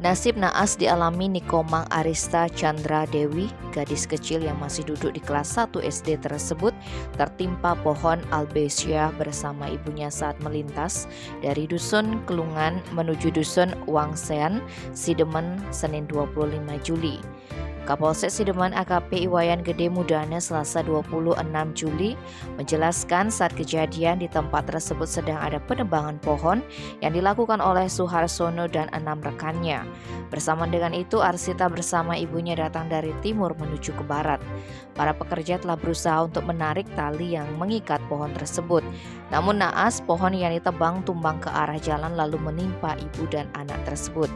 Nasib naas dialami Nikomang Arista Chandra Dewi, gadis kecil yang masih duduk di kelas 1 SD tersebut tertimpa pohon albesia bersama ibunya saat melintas dari dusun Kelungan menuju dusun Wangsean, Sidemen, Senin 25 Juli. Kapolsek Sidemen AKP Iwayan Gede Mudana Selasa 26 Juli menjelaskan saat kejadian di tempat tersebut sedang ada penebangan pohon yang dilakukan oleh Suharsono dan 6 rekannya. Bersamaan dengan itu, Arsita bersama ibunya datang dari timur menuju ke barat. Para pekerja telah berusaha untuk menarik tali yang mengikat pohon tersebut. Namun naas, pohon yang ditebang tumbang ke arah jalan lalu menimpa ibu dan anak tersebut.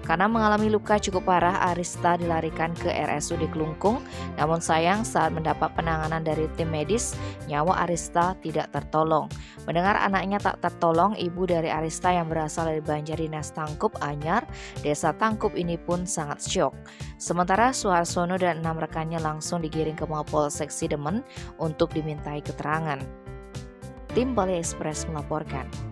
Karena mengalami luka cukup parah, Arista dilarikan ke RSUD Kelungkung. Namun sayang, saat mendapat penanganan dari tim medis, nyawa Arista tidak tertolong. Mendengar anaknya tak tertolong, ibu dari Arista yang berasal dari Banjardinas Tangkup Anyar, Desa Tangkup ini pun sangat syok. Sementara Suharsono dan 6 rekannya langsung digiring ke Mapolsek Sidemen untuk dimintai keterangan. Tim Bali Express melaporkan.